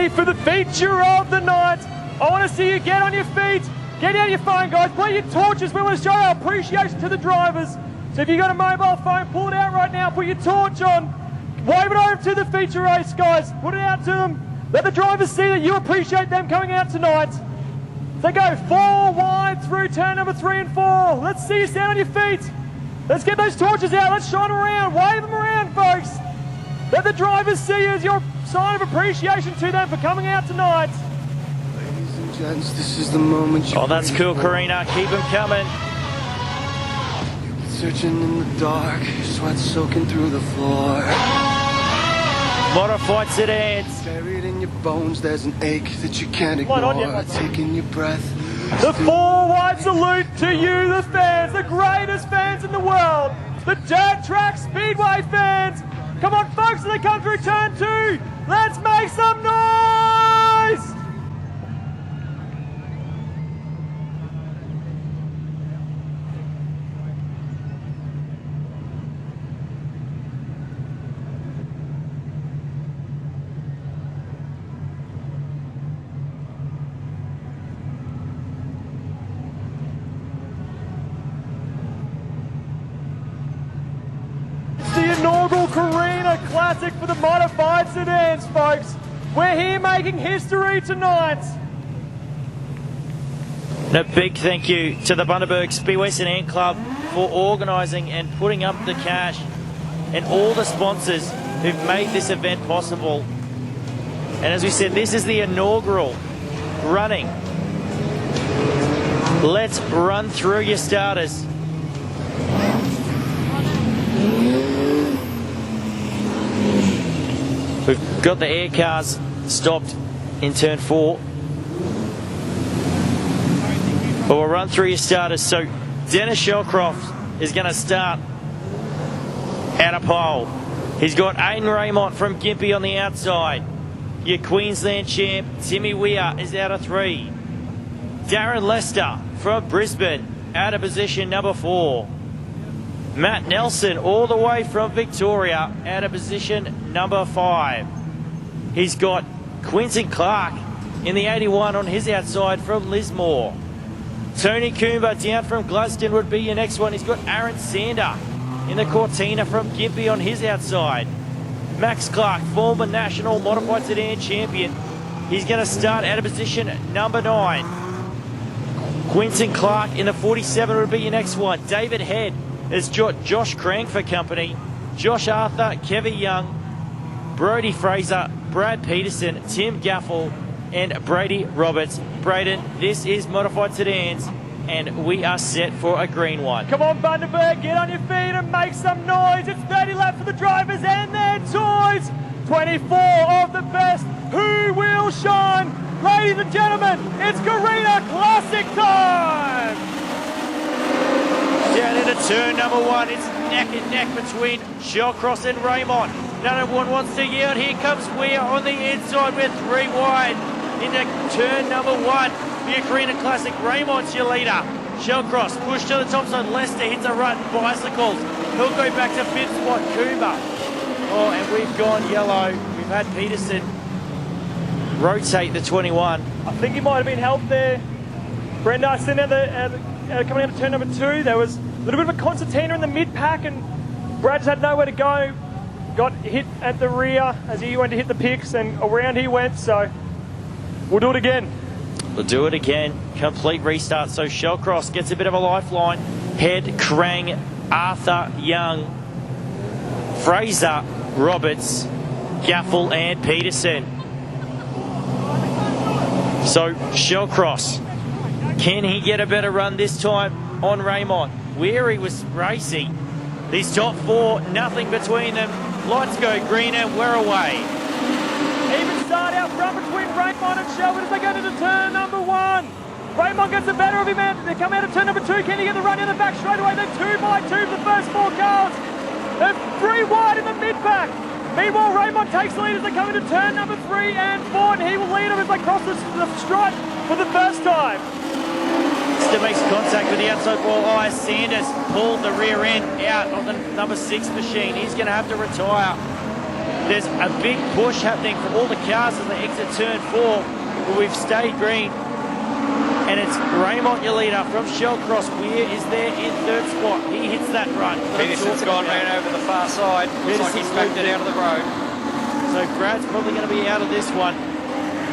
ready for the feature of the night. I want to see you get on your feet. Get out your phone, guys. Play your torches. We want to show our appreciation to the drivers. So if you've got a mobile phone, pull it out right now. Put your torch on. Wave it over to the feature race, guys. Put it out to them. Let the drivers see that you appreciate them coming out tonight. So go 4 wide through turn number 3 and 4. Let's see you stand on your feet. Let's get those torches out. Let's shine them around. Wave them around, folks. Let the drivers see you as your sign of appreciation to them for coming out tonight. Ladies and gents, this is the moment you... Oh, that's cool, Carina. Keep them coming. You've been searching in the dark, sweat soaking through the floor. Modified sedans. Buried in your bones, there's an ache that you can't ignore. Taking your breath. The 4 wide salute to you, the fans, the greatest fans in the world, the Dirt Track Speedway fans. Come on, folks, as they come through turn 2, let's make some noise! The inaugural Carina Classic for the modified sedans, folks. We're here making history tonight. And a big thank you to the Bundaberg Speedway Sedan Club for organising and putting up the cash, and all the sponsors who've made this event possible. And as we said, this is the inaugural running. Let's run through your starters. We've got the air cars stopped in turn 4. But we'll run through your starters. So Dennis Shellcroft is going to start at a pole. He's got Aiden Raymond from Gympie on the outside. Your Queensland champ, Timmy Weir, is out of 3. Darren Lester from Brisbane, out of position number 4. Matt Nelson, all the way from Victoria, out of position number 5. He's got Quinton Clark in the 81 on his outside from Lismore. Tony Coomber down from Gladstone would be your next one. He's got Aaron Sander in the Cortina from Gympie on his outside. Max Clark, former national modified sedan champion. He's going to start out of position number 9. Quinton Clark in the 47 would be your next one. David Head has got Josh Crank for company. Josh Arthur, Kevin Young, Brody Fraser, Brad Peterson, Tim Gaffel, and Brady Roberts. Braden, this is modified sedans, and we are set for a green one. Come on, Bundaberg, get on your feet and make some noise. It's 30 laps for the drivers and their toys. 24 of the best. Who will shine? Ladies and gentlemen, it's Carina Classic time! Down into turn number 1, it's neck and neck between Shellcross and Raymond. No one wants to yield. Here comes Weir on the inside with 3 wide into turn number 1. The Carina Classic, Raymond's your leader. Shellcross push to the top side. Lester hits a rut, bicycles. He'll go back to 5th spot, Cooper. Oh, and we've gone yellow. We've had Peterson rotate the 21. I think he might have been helped there. Brenda, sitting coming out of turn number 2, there was a little bit of a concertina in the mid-pack, and Brad just had nowhere to go. Got hit at the rear as he went to hit the picks, and around he went, so we'll do it again. We'll do it again. Complete restart. So Shellcross gets a bit of a lifeline. Head, Krang, Arthur, Young, Fraser, Roberts, Gaffel, and Peterson. So Shellcross, can he get a better run this time on Raymond? Weary was racing. These top 4, nothing between them. Lights go green and we're away. Even start out front between Raymond and Shelburne as they go into turn number 1. Raymond gets the better of him, and they come out of turn number 2. Can he get the run in the back straight away? Then 2 by 2 for the first 4 cars. They're 3 wide in the mid-pack. Meanwhile, Raymond takes the lead as they come into turn number 3 and 4, and he will lead them as they cross the stripe for the first time. Still makes contact with the outside wall. Sanders pulled the rear end out of the number 6 machine. He's going to have to retire. There's a big push happening from all the cars as they exit turn 4, but we've stayed green. And it's Raymond, your leader, from Shellcross. Weir is there in 3rd spot. He hits that run. Peterson's gone round over the far side. Looks like he's backed it out of the road. So Brad's probably going to be out of this one.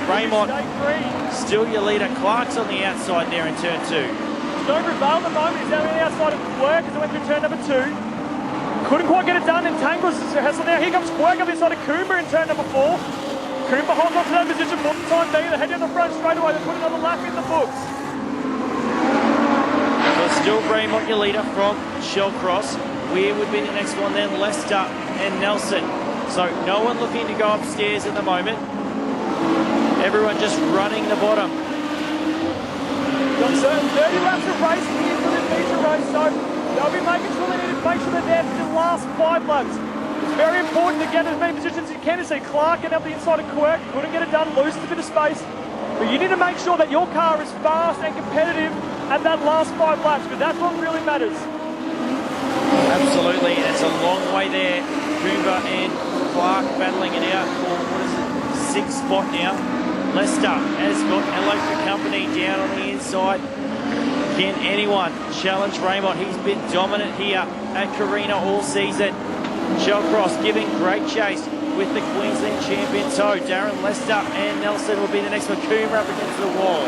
Raymond, still your leader. Clark's on the outside there in turn 2. Stover Vale at the moment. He's down on the outside of Quirk as it went through turn number 2. Couldn't quite get it done. Entangles Hessel now. Here comes Quirk up the inside of Coomber in turn number 4. Cooper holds on to that position for the time being. They head down the front straight away. They put another lap in the books. So still Raymond, your leader from Shellcross. Weir would be the next one, then Lester and Nelson. So no one looking to go upstairs at the moment. Everyone just running the bottom. Got 30 laps of racing here for this feature race, so they'll be making sure they need to make sure they're there for the last 5 laps. It's very important to get as many positions as you can. To see Clark get up the inside of Quirk, couldn't get it done, loses a bit of space. But you need to make sure that your car is fast and competitive at that last 5 laps, because that's what really matters. Absolutely, and it's a long way there. Coomber and Clark battling it out for, 6th spot now. Lester has got Hello for Company down on the inside. Can anyone challenge Raymond? He's been dominant here at Carina all season. Shellcross giving great chase with the Queensland champion toe. Darren Lester and Nelson will be the next one. Coomber up against the wall.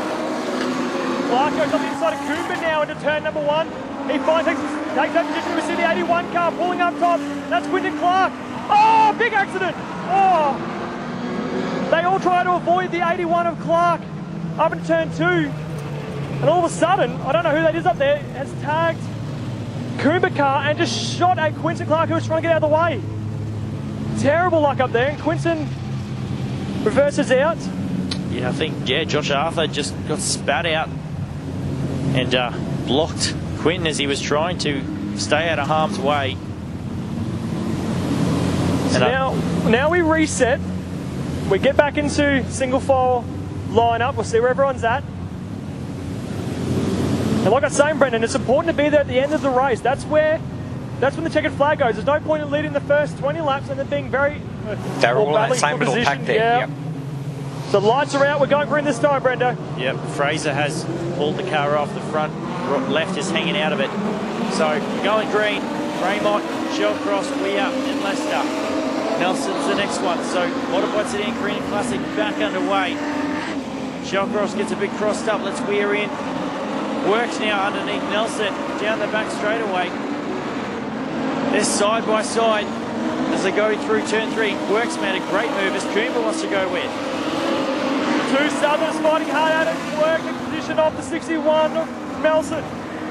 Clark goes on the inside of Coomber now into turn number 1. He finally takes that position. We see the 81 car pulling up top. That's Quinton Clark. Oh, big accident. Oh. They all try to avoid the 81 of Clark up into turn 2. And all of a sudden, I don't know who that is up there, has tagged Coomber car and just shot at Quinton Clark, who was trying to get out of the way. Terrible luck up there, and Quinton reverses out. Yeah, I think, Josh Arthur just got spat out and blocked Quinton as he was trying to stay out of harm's way. So now we reset. We get back into single file lineup. We'll see where everyone's at. And like I was saying, Brendan, it's important to be there at the end of the race. That's when the checkered flag goes. There's no point in leading the first 20 laps and then being very... They're all in that same little pack there. Yeah. Yep. So the lights are out. We're going green this time, Brendo. Yep, Fraser has pulled the car off the front. Left is hanging out of it. So we're going green. Raymond, Shellcross, Weir and Lester. Nelson's the next one. So Modified Sedan Carina Classic back underway. Shellcross gets a bit crossed up. Let's Weir in. Works now underneath Nelson. Down the back straightaway. They're side by side as they go through turn 3. Works made a great move as Coomber wants to go with. 2 Southerners fighting hard at it. Work in position of the 61 of Melson.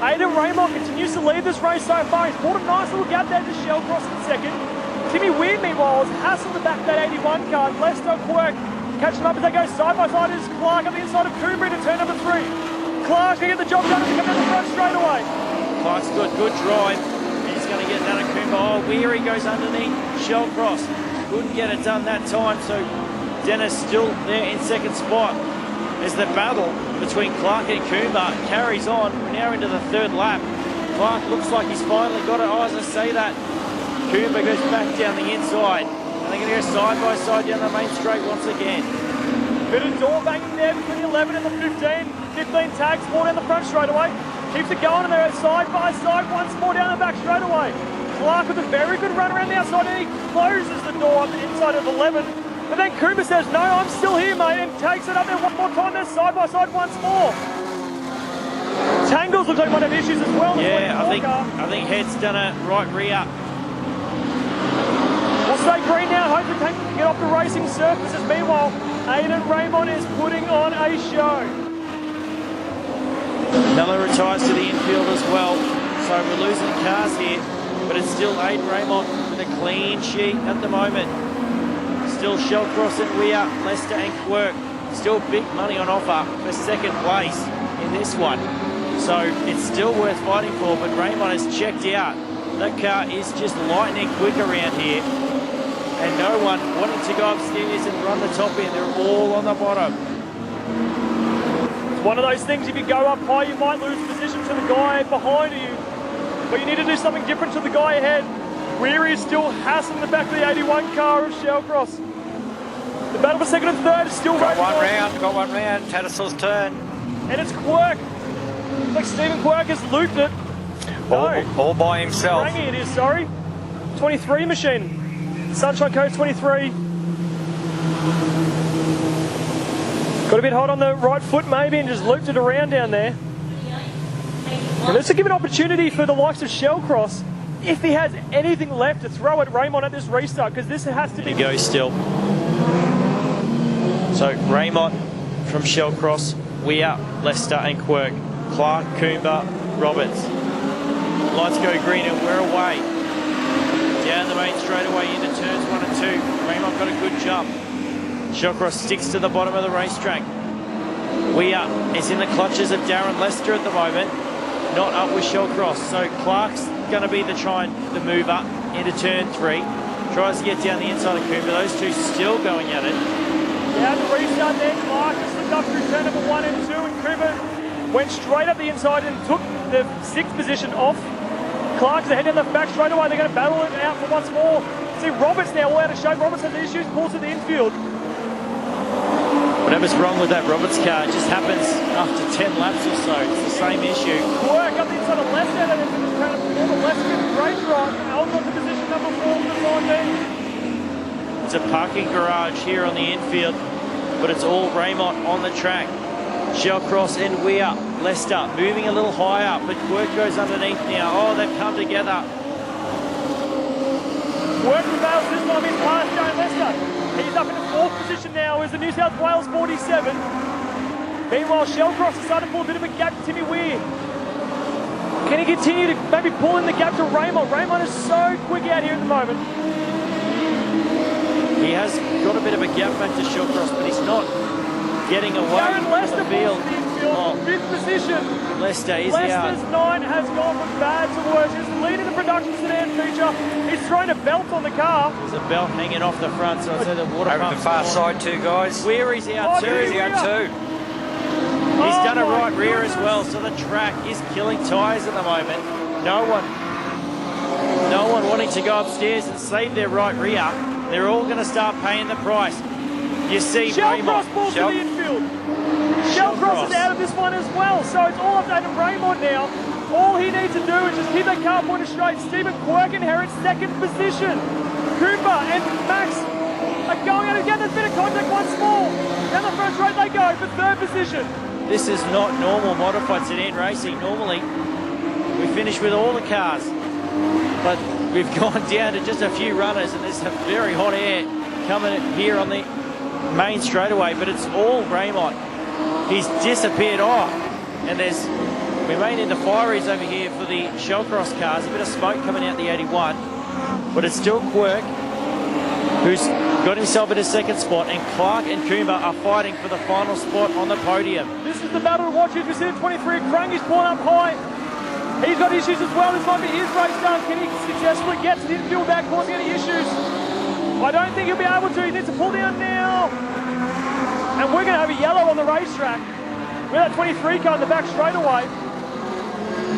Aidan Raymond continues to lead this race so far. He's pulled a nice little gap there to Shellcross in second. Timmy Weir, meanwhile, has hassled the back of that 81 car. Lester Quirk catching up as they go side by side. Is Clark on the inside of Coomber into turn number 3. Clark's going to get the job done as he comes down the front straight away. Clark's got good drive. He's going to get done at Coomber. Oh, Weary goes underneath Shellcross. Couldn't get it done that time, so Dennis still there in second spot. As the battle between Clark and Coomber carries on. We're now into the 3rd lap. Clark looks like he's finally got it. Oh, as I say that, Coomber goes back down the inside. And they're going to go side by side down the main straight once again. Bit of door banging there between the 11 and the 15. 15 tags, more down the front straight away. Keeps it going, and they're side by side once more down the back straight away. Clark with a very good run around the outside, and he closes the door on the inside of 11. But then Coomber says, no, I'm still here, mate, and takes it up there one more time. They're side by side once more. Tangles looks like might have issues as well. Yeah, I think Head's done a right rear. We'll stay green now. Hopefully Tangles can get off the racing surfaces. Meanwhile, Aidan Raymond is putting on a show. Miller retires to the infield as well. So we're losing cars here, but it's still Aidan Raymond with a clean sheet at the moment. Still Shellcross and Weir, Lester and Quirk. Still big money on offer for second place in this one. So it's still worth fighting for, but Raymond has checked out. That car is just lightning quick around here. And no one wanting to go upstairs and run the top end. They're all on the bottom. It's one of those things, if you go up high, you might lose position to the guy behind you. But you need to do something different to the guy ahead. Weary is still hassling the back of the 81 car of Shellcross. The battle for second and third is still Got raging one on. round, got one round. Tattersall's turn. And it's Quirk. Looks like Stephen Quirk has looped it. No. All by himself. Rangy it is, sorry. 23 machine. Sunshine Coast 23. Got a bit hot on the right foot maybe and just looped it around down there. And this will give an opportunity for the likes of Shellcross, if he has anything left, to throw at Raymond at this restart, because this has to be... He goes still. So Raymond from Shellcross, Weir, Lester and Quirk, Clark, Coomber, Roberts. Lights go green and we're away. Down the main straightaway into turns 1 and 2. Raymond got a good jump. Shellcross sticks to the bottom of the racetrack. Weir is in the clutches of Darren Lester at the moment. Not up with Shellcross. So Clark's going to be the move up into turn 3. Tries to get down the inside of Coomber. Those two still going at it. Yeah, the restart there. Clark just slipped up through turn number 1 and 2, and Coomber went straight up the inside and took the 6th position off. Clark's ahead in the back straight away. They're going to battle it out for once more. See Roberts now all out of shape. Roberts has issues, pulls to the infield. Whatever's wrong with that Roberts car, it just happens after 10 laps or so. It's the same issue. Work up the inside of Lester, and then finish round of 4. Lester gets a great drive. Al's on to position number 4 for the time being. It's a parking garage here on the infield, but it's all Raymond on the track. Shellcross and Weir, Lester moving a little higher, but Quirk goes underneath now. Oh, they've come together. Work prevails this time in past Darren Lester. He's up in the 4th position now as the New South Wales 47. Meanwhile, Shellcross has started to pull a bit of a gap to Timmy Weir. Can he continue to maybe pull in the gap to Raymond? Raymond is so quick out here at the moment. He has got a bit of a gap back to Shellcross, but he's not getting away Darren Lester from the field. pulls to the infield, 5th position. Lester is out. Lester's 9 has gone from bad to worse. He's leading the production sedan feature. He's throwing a belt on the car. There's a belt hanging off the front, so I'd say the water Over pump's the far on. side too, guys. Weary's out too. He's out too. He's done a my right rear as goodness. well, so the track is killing tyres at the moment. No one wanting to go upstairs and save their right rear. They're all going to start paying the price. You see Shellcross Raymond. balls to the infield. Shellcross is out of this one as well, so it's all up to Raymond now. All he needs to do is just keep that car pointed straight. Stephen Quirk inherits 2nd position. Cooper and Max are going out again. There's a bit of contact once more. Down the front straight they go for 3rd position. This is not normal modified sedan racing. Normally, we finish with all the cars, but we've gone down to just a few runners, and there's some very hot air coming here on the main straightaway, but it's all Raymond. He's disappeared off, and we remain into fireys over here for the Shellcross cars. A bit of smoke coming out the 81, but it's still Quirk who's got himself in his 2nd spot, and Clark and Coomber are fighting for the final spot on the podium. This is the battle to watch. As we see at 23, Krung is pulling up high. He's got issues as well. This might be his race done. Can he successfully get to the infield back, causing any issues? I don't think he'll be able to. He needs to pull down now. And we're going to have a yellow on the racetrack with that 23 car in the back straightaway.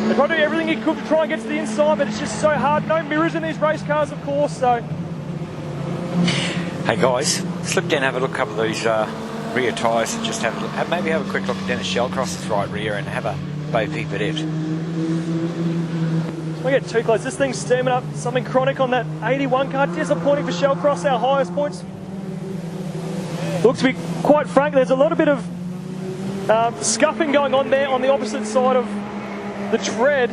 They've got to do everything he could to try and get to the inside, but it's just so hard. No mirrors in these race cars, of course, so... Hey guys, slip down and have a look at a couple of these rear tyres and just have a look, maybe have a quick look at Dennis Shellcross's right rear and have a bo peep at it. We get too close. This thing's steaming up. Something chronic on that 81 car. Disappointing for Shellcross, our highest points. Look, to be quite frank, there's a little bit of scuffing going on there on the opposite side of the tread.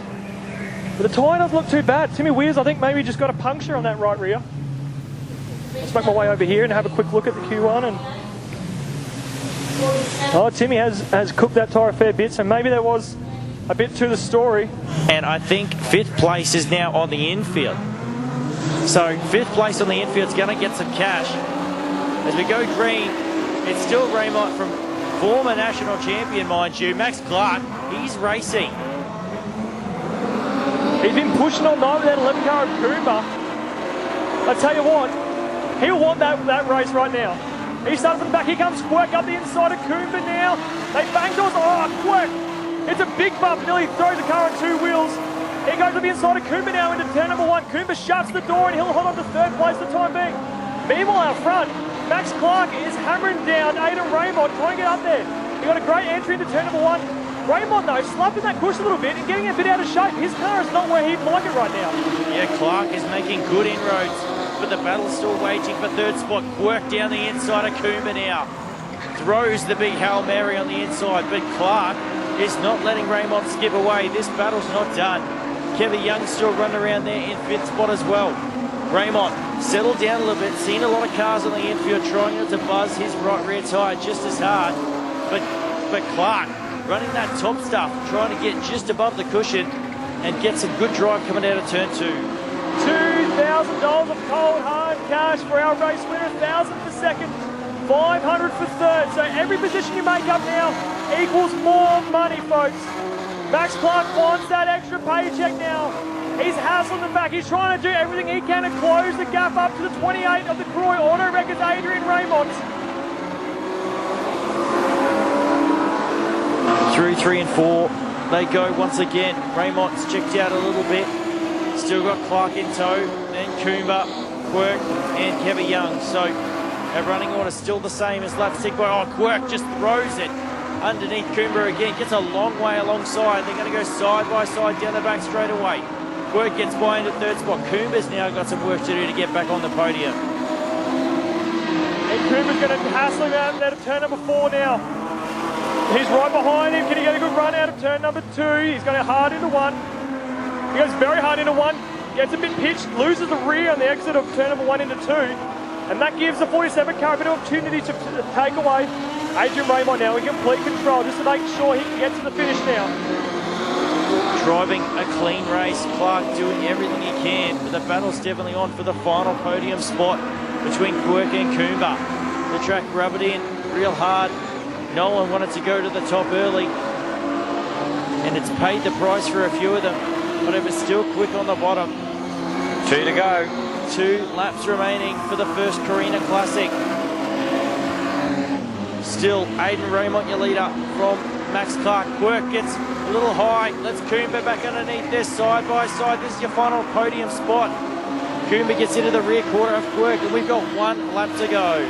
But the tyre doesn't look too bad. Timmy Weir's, I think, maybe just got a puncture on that right rear. Let's make my way over here and have a quick look at the Q1. And oh, Timmy has cooked that tyre a fair bit, so maybe there was a bit to the story. And I think 5th place is now on the infield. So 5th place on the infield is going to get some cash. As we go green, it's still Raymond from former national champion, mind you, Max Clark. He's racing. He's been pushing all night with that 11 car of Coomber. I tell you what, he'll want that race right now. He starts from the back. Here comes Quirk up the inside of Coomber now. They bang doors. Oh, Quirk. It's a big bump. Nearly throws the car on 2 wheels. Here goes to the inside of Cooper now into turn number 1. Cooper shuts the door and he'll hold on to third place for the time being. Meanwhile, out front, Max Clark is hammering down Aiden Raymond, trying to get up there. He got a great entry into turn number 1. Raymond, though, slapping that push a little bit and getting a bit out of shape. His car is not where he'd like it right now. Yeah, Clark is making good inroads, but the battle's still waging for third spot. Quirk down the inside of Cooper now. Throws the big Hail Mary on the inside, but Clark is not letting Raymond skip away. This battle's not done. Kevin Young still running around there in fifth spot as well. Raymond settled down a little bit, seen a lot of cars on the infield trying not to buzz his right rear tyre just as hard, but Clark running that top stuff, trying to get just above the cushion and get some good drive coming out of turn 2. $2,000 of cold hard cash for our race winner, 1,000 for second, 500 for third. So every position you make up now equals more money, folks. Max Clark wants that extra paycheck now. He's hassling them back. He's trying to do everything he can to close the gap up to the 28 of the Croy Auto Records, Adrian Raymond. Through 3 and 4, they go once again. Raymond's checked out a little bit. Still got Clark in tow, then Coomber, Quirk, and Kevin Young. So our running order still the same as lap 6. Oh, Quirk just throws it underneath Coomber again. Gets a long way alongside. They're going to go side by side down the back straight away. Quirk gets by into third spot. Coomber's now got some work to do to get back on the podium. And Coomber's going to hassle him out of turn number 4 now. He's right behind him. Can he get a good run out of turn number 2? He's going hard into 1. He goes very hard into 1. Gets a bit pitched, loses the rear on the exit of turn number 1 into 2. And that gives the 47 car a bit of opportunity to take away Adrian Raymond now in complete control, just to make sure he can get to the finish now. Driving a clean race, Clark doing everything he can, but the battle's definitely on for the final podium spot between Quirk and Coomber. The track rubbed in real hard. No one wanted to go to the top early, and it's paid the price for a few of them, but it was still quick on the bottom. 2 to go. 2 laps remaining for the first Carina Classic. Still, Aiden Raymond, your leader from Max Clark. Quirk gets a little high. Let's Coomber back underneath there, side by side. This is your final podium spot. Coomber gets into the rear quarter of Quirk, and we've got 1 lap to go.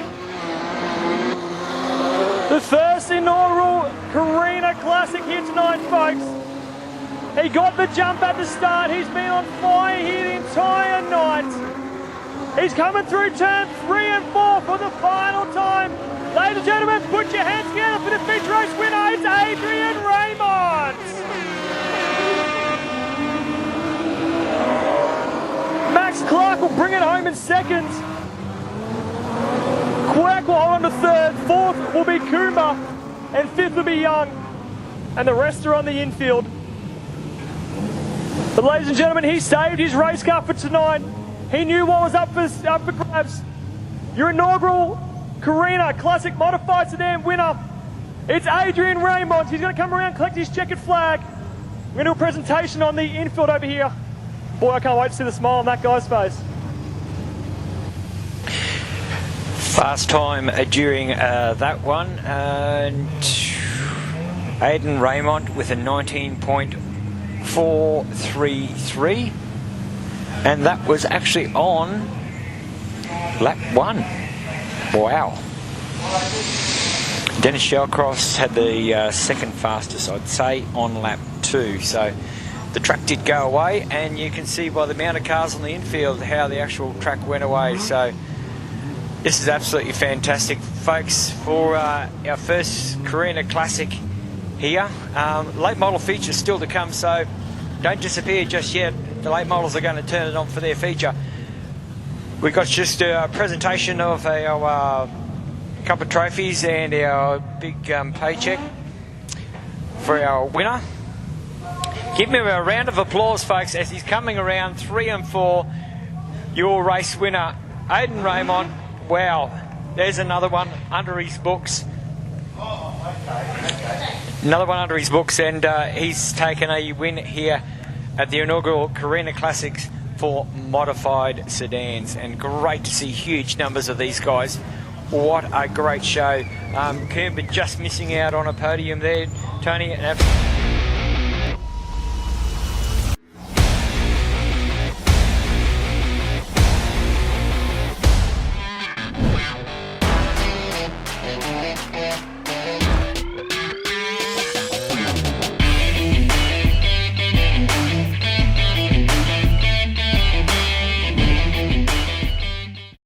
The first inaugural Carina Classic here tonight, folks. He got the jump at the start. He's been on fire here the entire night. He's coming through turn 3 and 4 for the final time. Ladies and gentlemen, put your hands together for the feature race winner. It's Adrian Raymond. Max Clark will bring it home in second. Quirk will hold on to third. Fourth will be Coomber. And fifth will be Young. And the rest are on the infield. But ladies and gentlemen, he saved his race car for tonight. He knew what was up for grabs. Your inaugural Carina Classic Modified Sedan winner. It's Adrian Raymond. He's going to come around, collect his checkered flag. We're going to do a presentation on the infield over here. Boy, I can't wait to see the smile on that guy's face. Fast time during that one. And Aiden Raymond with a 19.433. And that was actually on lap 1. Wow. Dennis Shellcross had the second fastest, I'd say, on lap 2. So the track did go away, and you can see by the amount of cars on the infield how the actual track went away. So this is absolutely fantastic, folks, for our first Carina Classic here. Late model features still to come, so don't disappear just yet. The late models are going to turn it on for their feature. We've got just a presentation of our cup of trophies and our big paycheck for our winner. Give me a round of applause, folks, as he's coming around 3 and 4. Your race winner, Aiden Raymond. Wow, there's another one under his books. Another one under his books, and he's taken a win here at the inaugural Carina Classics for modified sedans, and great to see huge numbers of these guys. What a great show. Cooper just missing out on a podium there, Tony.